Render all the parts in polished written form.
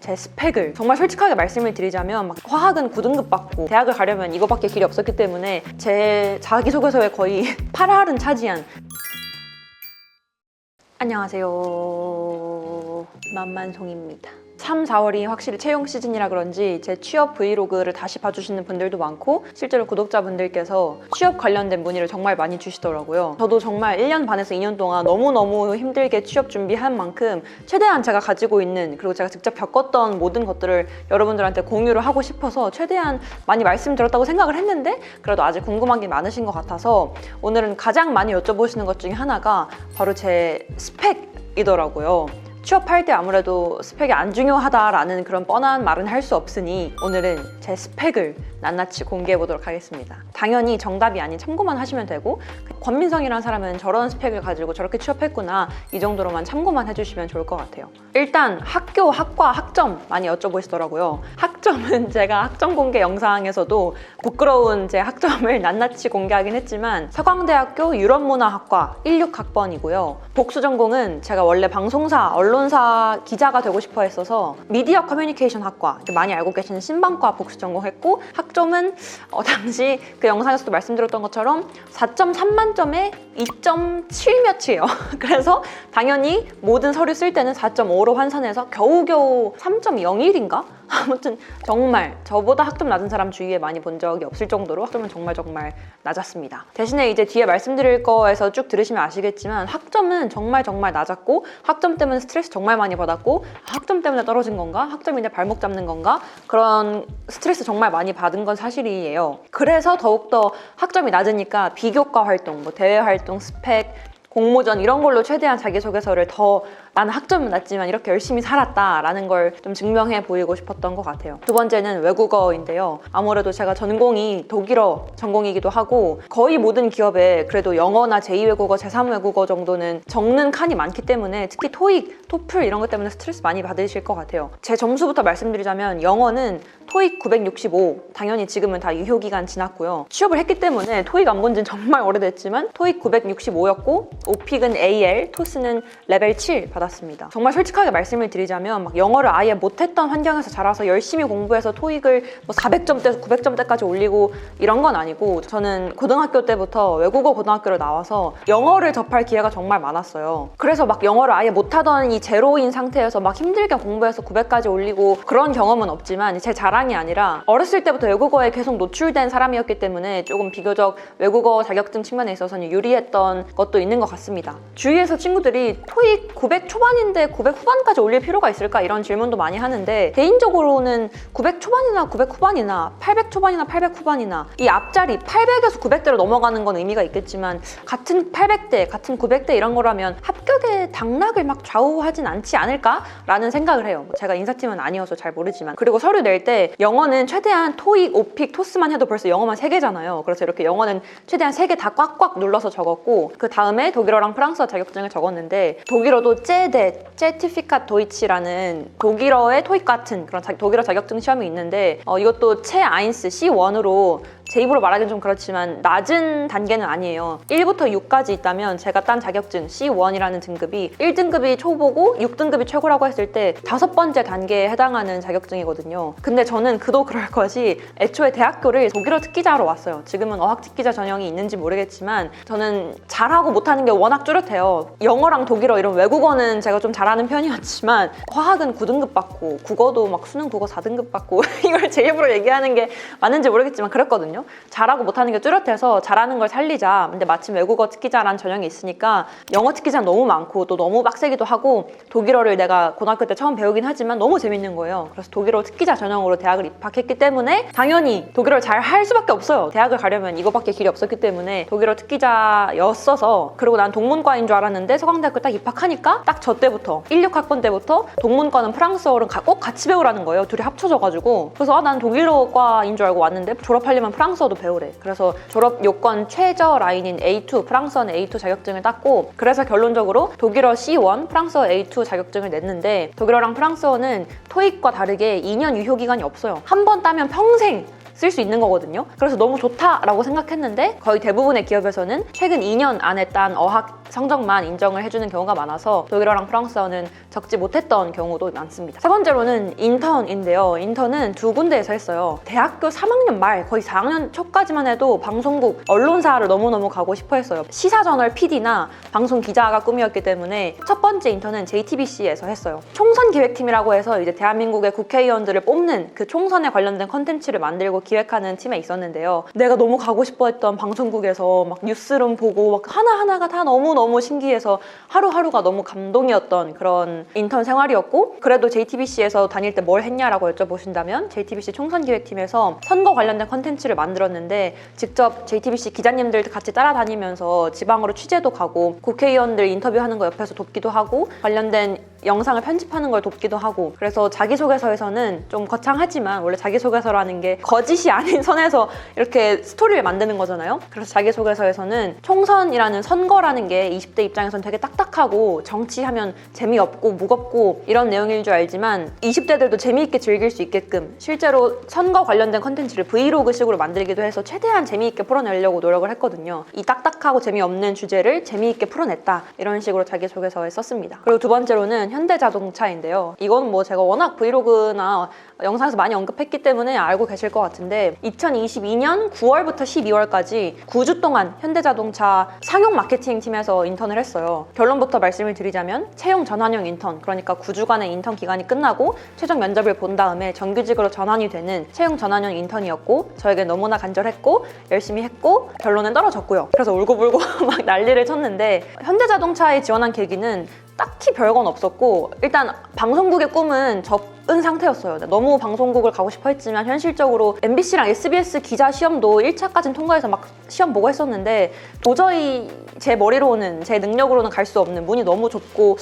제 스펙을 정말 솔직하게 말씀을 드리자면 막 화학은 9등급 받고 대학을 가려면 이거밖에 길이 없었기 때문에 제 자기소개서에 거의 8할은 차지한. 안녕하세요, 만만송입니다. 3, 4월이 확실히 채용 시즌이라 그런지 제 취업 브이로그를 다시 봐주시는 분들도 많고 실제로 구독자분들께서 취업 관련된 문의를 정말 많이 주시더라고요. 저도 정말 1년 반에서 2년 동안 너무너무 힘들게 취업 준비한 만큼 최대한 제가 가지고 있는, 그리고 제가 직접 겪었던 모든 것들을 여러분들한테 공유를 하고 싶어서 최대한 많이 말씀드렸다고 생각을 했는데 그래도 아직 궁금한 게 많으신 것 같아서 오늘은 가장 많이 여쭤보시는 것 중에 하나가 바로 제 스펙이더라고요. 취업할 때 아무래도 스펙이 안 중요하다라는 그런 뻔한 말은 할 수 없으니 오늘은 제 스펙을 낱낱이 공개해 보도록 하겠습니다. 당연히 정답이 아닌 참고만 하시면 되고, 권민성이라는 사람은 저런 스펙을 가지고 저렇게 취업했구나 이 정도로만 참고만 해주시면 좋을 것 같아요. 일단 학교, 학과, 학점 많이 여쭤보시더라고요. 학점은 제가 학점 공개 영상에서도 부끄러운 제 학점을 낱낱이 공개하긴 했지만 서강대학교 유럽문화학과 16학번이고요. 복수 전공은 제가 원래 방송사, 언론사 기자가 되고 싶어 했어서 미디어 커뮤니케이션 학과, 많이 알고 계시는 신방과 복수 전공했고, 학점은 당시 그 영상에서도 말씀드렸던 것처럼 4.3 만점에 2.7 몇이에요. 그래서 당연히 모든 서류 쓸 때는 4.5로 환산해서 겨우겨우 3.01인가? 아무튼 정말 저보다 학점 낮은 사람 주위에 많이 본 적이 없을 정도로 학점은 정말 낮았습니다. 대신에 이제 뒤에 말씀드릴 거에서 쭉 들으시면 아시겠지만 학점은 정말 낮았고, 학점 때문에 스트레스 정말 많이 받았고, 학점 때문에 떨어진 건가? 학점인데 발목 잡는 건가? 그런 스트레스 정말 많이 받은 건 사실이에요. 그래서 더욱더 학점이 낮으니까 비교과 활동, 뭐 대외 활동, 스펙, 공모전 이런 걸로 최대한 자기소개서를 더 나는 학점은 낮지만 이렇게 열심히 살았다라는 걸 좀 증명해 보이고 싶었던 것 같아요. 두 번째는 외국어인데요. 아무래도 제가 전공이 독일어 전공이기도 하고 거의 모든 기업에 그래도 영어나 제2외국어, 제3외국어 정도는 적는 칸이 많기 때문에 특히 토익, 토플 이런 것 때문에 스트레스 많이 받으실 것 같아요. 제 점수부터 말씀드리자면 영어는 토익 965, 당연히 지금은 다 유효기간 지났고요. 취업을 했기 때문에 토익 안 본 지는 정말 오래됐지만 토익 965였고 오픽은 AL, 토스는 레벨 7 받았습니다. 정말 솔직하게 말씀을 드리자면 막 영어를 아예 못했던 환경에서 자라서 열심히 공부해서 토익을 뭐 400점대에서 900점대까지 올리고 이런 건 아니고, 저는 고등학교 때부터 외국어 고등학교를 나와서 영어를 접할 기회가 정말 많았어요. 그래서 막 영어를 아예 못하던 이 제로인 상태에서 막 힘들게 공부해서 900까지 올리고 그런 경험은 없지만 제 자랑이 아니라 어렸을 때부터 외국어에 계속 노출된 사람이었기 때문에 조금 비교적 외국어 자격증 측면에 있어서는 유리했던 것도 있는 것 같습니다. 주위에서 친구들이 토익 900 초반인데 900 후반까지 올릴 필요가 있을까? 이런 질문도 많이 하는데 개인적으로는 900 초반이나 900 후반이나 800 초반이나 800 후반이나 이 앞자리 800에서 900대로 넘어가는 건 의미가 있겠지만 같은 800대, 같은 900대 이런 거라면 합격의 당락을 막 좌우하진 않지 않을까라는 생각을 해요. 제가 인사팀은 아니어서 잘 모르지만. 그리고 서류 낼 때 영어는 최대한 토익, 오픽, 토스만 해도 벌써 영어만 3개잖아요. 그래서 이렇게 영어는 최대한 3개 다 꽉꽉 눌러서 적었고, 그 다음에 독일어랑 프랑스어 자격증을 적었는데 독일어도 제티피카트 도이치라는 독일어의 토익 같은 그런 독일어 자격증 시험이 있는데 이것도 체 아인스 C1으로 제 입으로 말하기는 좀 그렇지만 낮은 단계는 아니에요. 1부터 6까지 있다면 제가 딴 자격증 C1이라는 등급이 1등급이 초보고 6등급이 최고라고 했을 때 5번째 단계에 해당하는 자격증이거든요. 근데 저는 그도 그럴 것이 애초에 대학교를 독일어 특기자로 왔어요. 지금은 어학 특기자 전형이 있는지 모르겠지만 저는 잘하고 못하는 게 워낙 뚜렷해요. 영어랑 독일어 이런 외국어는 제가 좀 잘하는 편이었지만 화학은 9등급 받고 국어도 막 수능 국어 4등급 받고 이걸 제 입으로 얘기하는 게 맞는지 모르겠지만 그랬거든요. 잘하고 못하는 게 뚜렷해서 잘하는 걸 살리자. 근데 마침 외국어 특기자라는 전형이 있으니까 영어 특기자는 너무 많고 또 너무 빡세기도 하고, 독일어를 내가 고등학교 때 처음 배우긴 하지만 너무 재밌는 거예요. 그래서 독일어 특기자 전형으로 대학을 입학했기 때문에 당연히 독일어를 잘 할 수밖에 없어요. 대학을 가려면 이거밖에 길이 없었기 때문에 독일어 특기자였어서. 그리고 난 동문과인 줄 알았는데 서강대학교 딱 입학하니까 딱 저 때부터 16학번 때부터 동문과는 프랑스어를 꼭 같이 배우라는 거예요. 둘이 합쳐져가지고. 그래서 난 독일어과인 줄 알고 왔는데 졸업하려면 프랑스어도 배우래. 그래서 졸업 요건 최저 라인인 A2, 프랑스어는 A2 자격증을 땄고, 그래서 결론적으로 독일어 C1, 프랑스어 A2 자격증을 냈는데 독일어랑 프랑스어는 토익과 다르게 2년 유효 기간이 없어요. 한 번 따면 평생 쓸 수 있는 거거든요. 그래서 너무 좋다라고 생각했는데 거의 대부분의 기업에서는 최근 2년 안에 딴 어학 성적만 인정을 해주는 경우가 많아서 독일어랑 프랑스어는 적지 못했던 경우도 많습니다. 세 번째로는 인턴인데요. 인턴은 두 군데에서 했어요. 대학교 3학년 말 거의 4학년 초까지만 해도 방송국 언론사를 너무너무 가고 싶어 했어요. 시사저널 PD나 방송 기자가 꿈이었기 때문에 첫 번째 인턴은 JTBC에서 했어요. 총선 기획팀이라고 해서 이제 대한민국의 국회의원들을 뽑는 그 총선에 관련된 컨텐츠를 만들고 기획하는 팀에 있었는데요. 내가 너무 가고 싶어 했던 방송국에서 막 뉴스룸 보고 막 하나하나가 다 너무너무 신기해서 하루하루가 너무 감동이었던 그런 인턴 생활이었고, 그래도 JTBC에서 다닐 때 뭘 했냐라고 여쭤보신다면 JTBC 총선 기획팀에서 선거 관련된 컨텐츠를 만들었는데 직접 JTBC 기자님들 같이 따라다니면서 지방으로 취재도 가고 국회의원들 인터뷰하는 거 옆에서 돕기도 하고 관련된 영상을 편집하는 걸 돕기도 하고, 그래서 자기소개서에서는 좀 거창하지만 원래 자기소개서라는 게 거짓이 아닌 선에서 이렇게 스토리를 만드는 거잖아요. 그래서 자기소개서에서는 총선이라는 선거라는 게 20대 입장에서는 되게 딱딱하고 정치하면 재미없고 무겁고 이런 내용일 줄 알지만 20대들도 재미있게 즐길 수 있게끔 실제로 선거 관련된 컨텐츠를 브이로그식으로 만들기도 해서 최대한 재미있게 풀어내려고 노력을 했거든요. 이 딱딱하고 재미없는 주제를 재미있게 풀어냈다, 이런 식으로 자기소개서에 썼습니다. 그리고 두 번째로는 현대자동차인데요. 이건 뭐 제가 워낙 브이로그나 영상에서 많이 언급했기 때문에 알고 계실 것 같은데 2022년 9월부터 12월까지 9주 동안 현대자동차 상용 마케팅 팀에서 인턴을 했어요. 결론부터 말씀을 드리자면 채용 전환형 인턴, 그러니까 9주간의 인턴 기간이 끝나고 최종 면접을 본 다음에 정규직으로 전환이 되는 채용 전환형 인턴이었고, 저에게 너무나 간절했고 열심히 했고 결론은 떨어졌고요. 그래서 울고불고 막 난리를 쳤는데, 현대자동차에 지원한 계기는 딱히 별건 없었고, 일단 방송국의 꿈은 접은 상태였어요. 너무 방송국을 가고 싶어 했지만 현실적으로 MBC랑 SBS 기자 시험도 1차까지는 통과해서 막 시험 보고 했었는데 도저히 제 머리로는, 제 능력으로는 갈 수 없는, 문이 너무 좁고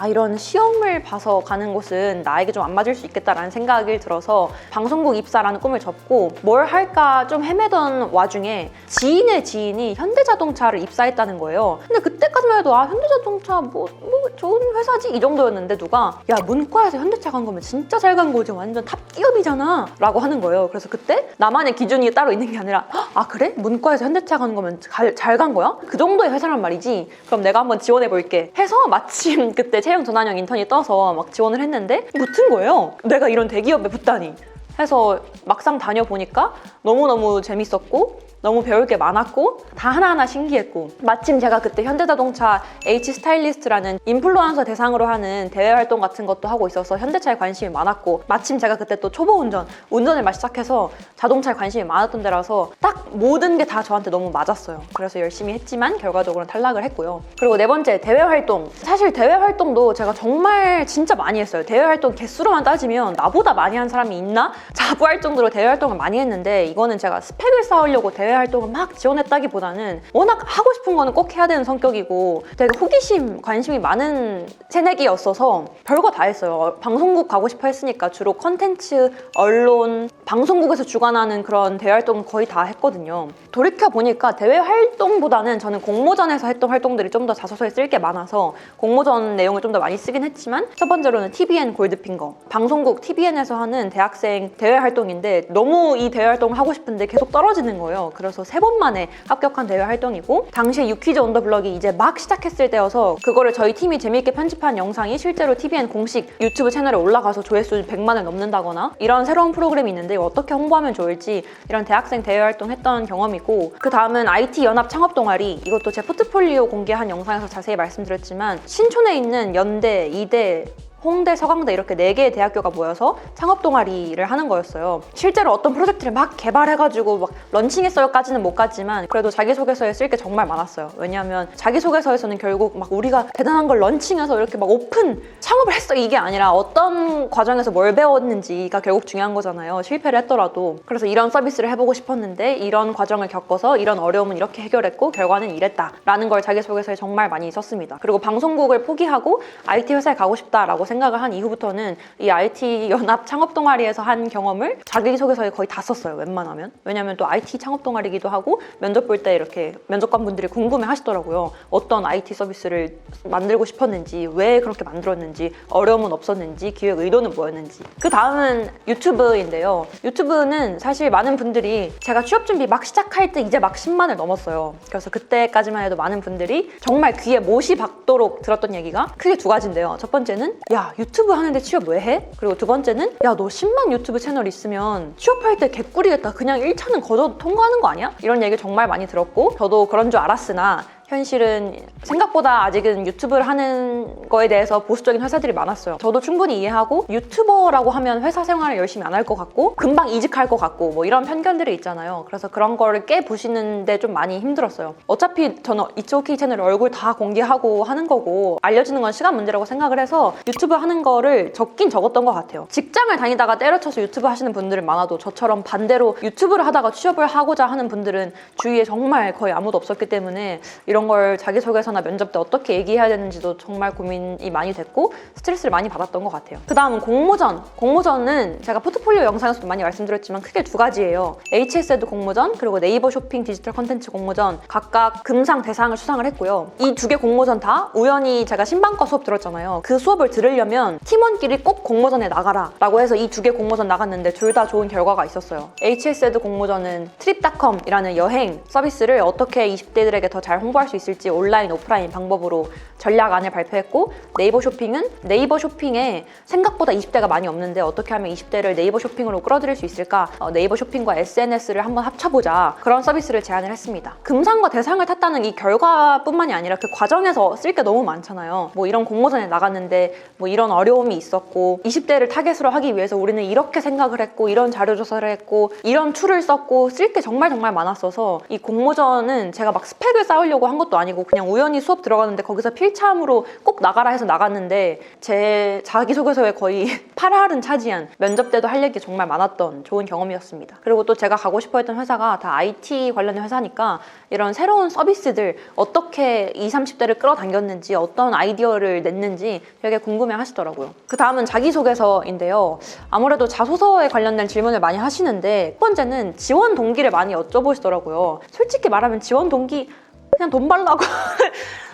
이런 시험을 봐서 가는 곳은 나에게 좀 안 맞을 수 있겠다라는 생각이 들어서 방송국 입사라는 꿈을 접고 뭘 할까 좀 헤매던 와중에 지인의 지인이 현대자동차를 입사했다는 거예요. 근데 그때까지만 해도 현대자동차 뭐 좋은 회사지 이 정도였는데 누가 야 문과에서 현대차 간 거면 진짜 잘 간 거지, 완전 탑 기업이잖아 라고 하는 거예요. 그래서 그때 나만의 기준이 따로 있는 게 아니라 그래? 문과에서 현대차 간 거면 잘 간 거야? 그 정도의 회사란 말이지? 그럼 내가 한번 지원해 볼게 해서 마침 그때 채용 전환형 인턴이 떠서 막 지원을 했는데 붙은 거예요. 내가 이런 대기업에 붙다니 해서 막상 다녀보니까 너무너무 재밌었고 너무 배울 게 많았고 다 하나하나 신기했고, 마침 제가 그때 현대자동차 H 스타일리스트라는 인플루언서 대상으로 하는 대외 활동 같은 것도 하고 있어서 현대차에 관심이 많았고, 마침 제가 그때 또 초보 운전을 막 시작해서 자동차에 관심이 많았던 데라서 딱 모든 게 다 저한테 너무 맞았어요. 그래서 열심히 했지만 결과적으로는 탈락을 했고요. 그리고 네 번째, 대외 활동. 사실 대외 활동도 제가 정말 진짜 많이 했어요. 대외 활동 개수로만 따지면 나보다 많이 한 사람이 있나? 자부할 정도로 대외 활동을 많이 했는데, 이거는 제가 스펙을 쌓으려고 대외 활동을 막 지원했다기보다는 워낙 하고 싶은 거는 꼭 해야 되는 성격이고 되게 호기심, 관심이 많은 새내기였어서 별거 다 했어요. 방송국 가고 싶어 했으니까 주로 컨텐츠, 언론, 방송국에서 주관하는 그런 대외 활동 거의 다 했거든요. 돌이켜보니까 대외 활동보다는 저는 공모전에서 했던 활동들이 좀 더 자소서에 쓸 게 많아서 공모전 내용을 좀 더 많이 쓰긴 했지만, 첫 번째로는 TBN 골드핑거, 방송국 TBN에서 하는 대학생 대외 활동인데 너무 이 대외 활동을 하고 싶은데 계속 떨어지는 거예요. 그래서 3번 만에 합격한 대외 활동이고, 당시에 유퀴즈 온 더 블럭이 이제 막 시작했을 때여서 그거를 저희 팀이 재미있게 편집한 영상이 실제로 TBN 공식 유튜브 채널에 올라가서 조회수 100만을 넘는다거나 이런 새로운 프로그램이 있는데 어떻게 홍보하면 좋을지 이런 대학생 대외 활동 했던 경험이고, 그 다음은 IT 연합 창업 동아리, 이것도 제 포트폴리오 공개한 영상에서 자세히 말씀드렸지만 신촌에 있는 연대, 이대, 홍대, 서강대 이렇게 4개의 대학교가 모여서 창업 동아리를 하는 거였어요. 실제로 어떤 프로젝트를 막 개발해가지고 막 런칭했어요까지는 못 갔지만 그래도 자기소개서에 쓸 게 정말 많았어요. 왜냐하면 자기소개서에서는 결국 막 우리가 대단한 걸 런칭해서 이렇게 막 오픈 창업을 했어 이게 아니라 어떤 과정에서 뭘 배웠는지가 결국 중요한 거잖아요. 실패를 했더라도. 그래서 이런 서비스를 해보고 싶었는데 이런 과정을 겪어서 이런 어려움은 이렇게 해결했고 결과는 이랬다 라는 걸 자기소개서에 정말 많이 썼습니다. 그리고 방송국을 포기하고 IT 회사에 가고 싶다라고 생각을 한 이후부터는 이 IT 연합 창업 동아리에서 한 경험을 자기소개서에 거의 다 썼어요, 웬만하면. 왜냐면 또 IT 창업 동아리기도 하고 면접 볼 때 이렇게 면접관분들이 궁금해 하시더라고요. 어떤 IT 서비스를 만들고 싶었는지, 왜 그렇게 만들었는지, 어려움은 없었는지, 기획 의도는 뭐였는지. 그 다음은 유튜브인데요. 유튜브는 사실 많은 분들이 제가 취업 준비 막 시작할 때 이제 막 10만을 넘었어요. 그래서 그때까지만 해도 많은 분들이 정말 귀에 못이 박도록 들었던 얘기가 크게 두 가지인데요. 첫 번째는 야, 유튜브 하는데 취업 왜 해? 그리고 두 번째는 야, 너 10만 유튜브 채널 있으면 취업할 때 개꿀이겠다. 그냥 1차는 거저 통과하는 거 아니야? 이런 얘기 정말 많이 들었고 저도 그런 줄 알았으나 현실은 생각보다 아직은 유튜브를 하는 거에 대해서 보수적인 회사들이 많았어요. 저도 충분히 이해하고 유튜버라고 하면 회사 생활을 열심히 안 할 것 같고 금방 이직할 것 같고 뭐 이런 편견들이 있잖아요. 그래서 그런 거를 깨부시는데 좀 많이 힘들었어요. 어차피 저는 이츠오케이 채널 얼굴 다 공개하고 하는 거고 알려지는 건 시간 문제라고 생각을 해서 유튜브 하는 거를 적긴 적었던 것 같아요. 직장을 다니다가 때려쳐서 유튜브 하시는 분들은 많아도 저처럼 반대로 유튜브를 하다가 취업을 하고자 하는 분들은 주위에 정말 거의 아무도 없었기 때문에 이런 걸 자기소개서나 면접 때 어떻게 얘기해야 되는지도 정말 고민이 많이 됐고 스트레스를 많이 받았던 것 같아요. 그 다음은 공모전. 공모전은 제가 포트폴리오 영상에서도 많이 말씀드렸지만 크게 두 가지예요. HS에드 공모전 그리고 네이버 쇼핑 디지털 컨텐츠 공모전 각각 금상, 대상을 수상을 했고요. 이 두 개 공모전 다 우연히 제가 신방과 수업 들었잖아요. 그 수업을 들으려면 팀원끼리 꼭 공모전에 나가라 라고 해서 이 두 개 공모전 나갔는데 둘 다 좋은 결과가 있었어요. HS에드 공모전은 트립닷컴이라는 여행 서비스를 어떻게 20대들에게 더 잘 홍보할 수 있을지 온라인, 오프라인 방법으로 전략안을 발표했고 네이버 쇼핑은 네이버 쇼핑에 생각보다 20대가 많이 없는데 어떻게 하면 20대를 네이버 쇼핑으로 끌어들일 수 있을까? 네이버 쇼핑과 SNS를 한번 합쳐보자. 그런 서비스를 제안을 했습니다. 금상과 대상을 탔다는 이 결과뿐만이 아니라 그 과정에서 쓸 게 너무 많잖아요. 뭐 이런 공모전에 나갔는데 뭐 이런 어려움이 있었고 20대를 타겟으로 하기 위해서 우리는 이렇게 생각을 했고 이런 자료조사를 했고 이런 툴을 썼고 쓸 게 정말 많았어서 이 공모전은 제가 막 스펙을 쌓으려고 한 것도 아니고 그냥 우연히 수업 들어갔는데 거기서 필참으로 꼭 나가라 해서 나갔는데 제 자기소개서에 거의 8할은 차지한 면접 때도 할 얘기 정말 많았던 좋은 경험이었습니다. 그리고 또 제가 가고 싶어 했던 회사가 다 IT 관련된 회사니까 이런 새로운 서비스들 어떻게 20, 30대를 끌어당겼는지 어떤 아이디어를 냈는지 되게 궁금해 하시더라고요. 그 다음은 자기소개서인데요. 아무래도 자소서에 관련된 질문을 많이 하시는데 첫 번째는 지원 동기를 많이 여쭤보시더라고요. 솔직히 말하면 지원 동기 그냥 돈 벌라고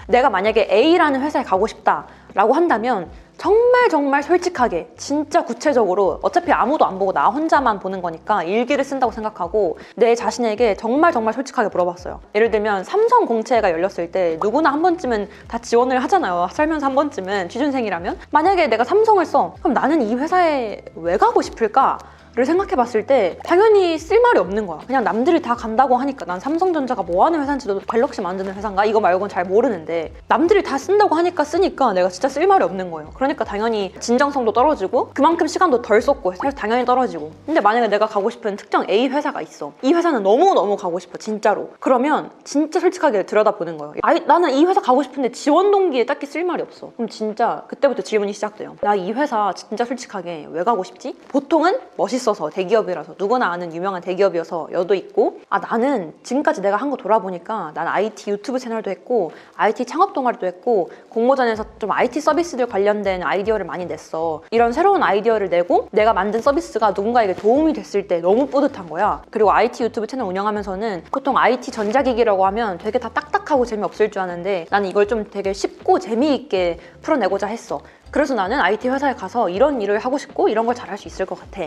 내가 만약에 A라는 회사에 가고 싶다라고 한다면 정말 솔직하게 진짜 구체적으로 어차피 아무도 안 보고 나 혼자만 보는 거니까 일기를 쓴다고 생각하고 내 자신에게 정말 솔직하게 물어봤어요. 예를 들면 삼성 공채가 열렸을 때 누구나 한 번쯤은 다 지원을 하잖아요. 살면서 한 번쯤은 취준생이라면 만약에 내가 삼성을 써 그럼 나는 이 회사에 왜 가고 싶을까? 를 생각해봤을 때 당연히 쓸 말이 없는 거야. 그냥 남들이 다 간다고 하니까 난 삼성전자가 뭐 하는 회사인지도 갤럭시 만드는 회사인가? 이거 말고는 잘 모르는데 남들이 다 쓴다고 하니까 쓰니까 내가 진짜 쓸 말이 없는 거예요. 그러니까 당연히 진정성도 떨어지고 그만큼 시간도 덜 썼고 사실 당연히 떨어지고 근데 만약에 내가 가고 싶은 특정 A 회사가 있어. 이 회사는 너무 가고 싶어 진짜로. 그러면 진짜 솔직하게 들여다보는 거예요. 나는 이 회사 가고 싶은데 지원 동기에 딱히 쓸 말이 없어. 그럼 진짜 그때부터 질문이 시작돼요. 나 이 회사 진짜 솔직하게 왜 가고 싶지? 보통은 멋있어서 대기업이라서 누구나 아는 유명한 대기업이어서 여도 있고 나는 지금까지 내가 한 거 돌아보니까 난 IT 유튜브 채널도 했고 IT 창업 동아리도 했고 공모전에서 좀 IT 서비스들 관련된 아이디어를 많이 냈어. 이런 새로운 아이디어를 내고 내가 만든 서비스가 누군가에게 도움이 됐을 때 너무 뿌듯한 거야. 그리고 IT 유튜브 채널 운영하면서는 보통 IT 전자기기라고 하면 되게 다 딱딱하고 재미없을 줄 아는데 나는 이걸 좀 되게 쉽고 재미있게 풀어내고자 했어. 그래서 나는 IT 회사에 가서 이런 일을 하고 싶고 이런 걸 잘할 수 있을 것 같아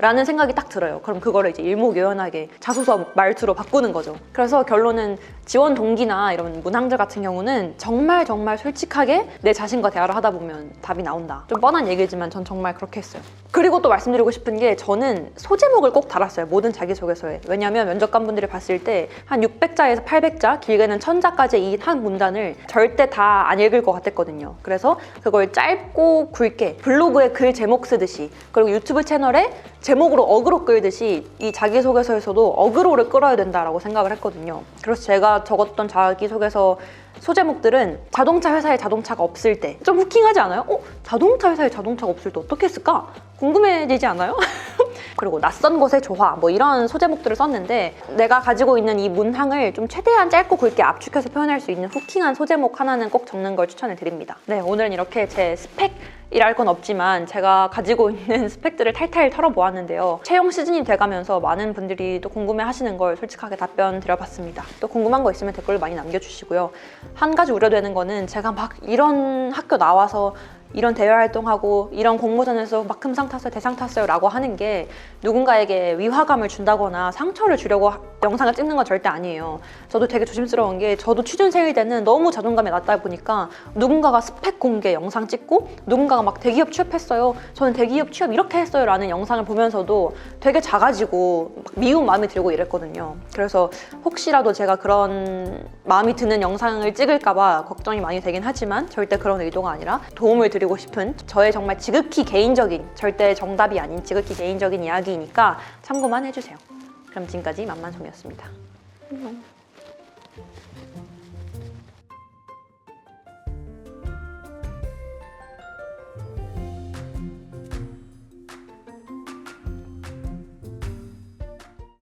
라는 생각이 딱 들어요. 그럼 그거를 이제 일목요연하게 자소서 말투로 바꾸는 거죠. 그래서 결론은 지원 동기나 이런 문항들 같은 경우는 정말 솔직하게 내 자신과 대화를 하다 보면 답이 나온다. 좀 뻔한 얘기지만 전 정말 그렇게 했어요. 그리고 또 말씀드리고 싶은 게 저는 소제목을 꼭 달았어요. 모든 자기소개서에. 왜냐면 면접관분들이 봤을 때 한 600자에서 800자, 길게는 1000자까지 이 한 문단을 절대 다 안 읽을 것 같았거든요. 그래서 그걸 짧고 굵게 블로그에 글 제목 쓰듯이 그리고 유튜브 채널에 제목으로 어그로 끌듯이 이 자기소개서에서도 어그로를 끌어야 된다라고 생각을 했거든요. 그래서 제가 적었던 자기소개서 소제목들은 자동차 회사에 자동차가 없을 때 좀 후킹하지 않아요? 자동차 회사에 자동차가 없을 때 어떻게 했을까? 궁금해지지 않아요? 그리고 낯선 곳의 조화 뭐 이런 소제목들을 썼는데 내가 가지고 있는 이 문항을 좀 최대한 짧고 굵게 압축해서 표현할 수 있는 후킹한 소제목 하나는 꼭 적는 걸 추천을 드립니다. 네, 오늘은 이렇게 제 스펙 이랄 건 없지만 제가 가지고 있는 스펙들을 탈탈 털어보았는데요. 채용 시즌이 돼가면서 많은 분들이 또 궁금해하시는 걸 솔직하게 답변 드려봤습니다. 또 궁금한 거 있으면 댓글로 많이 남겨주시고요. 한 가지 우려되는 거는 제가 막 이런 학교 나와서 이런 대외 활동하고 이런 공모전에서 막 금상 탔어요, 대상 탔어요 라고 하는 게 누군가에게 위화감을 준다거나 상처를 주려고 영상을 찍는 건 절대 아니에요. 저도 되게 조심스러운 게 저도 취준생일 때는 너무 자존감이 낮다 보니까 누군가가 스펙 공개 영상 찍고 누군가가 막 대기업 취업했어요, 저는 대기업 취업 이렇게 했어요 라는 영상을 보면서도 되게 작아지고 막 미운 마음이 들고 이랬거든요. 그래서 혹시라도 제가 그런 마음이 드는 영상을 찍을까 봐 걱정이 많이 되긴 하지만 절대 그런 의도가 아니라 도움을 드리고 싶은 저의 정말 지극히 개인적인, 절대 정답이 아닌 지극히 개인적인 이야기이니까 참고만 해주세요. 그럼 지금까지 만만솜이었습니다. 안녕.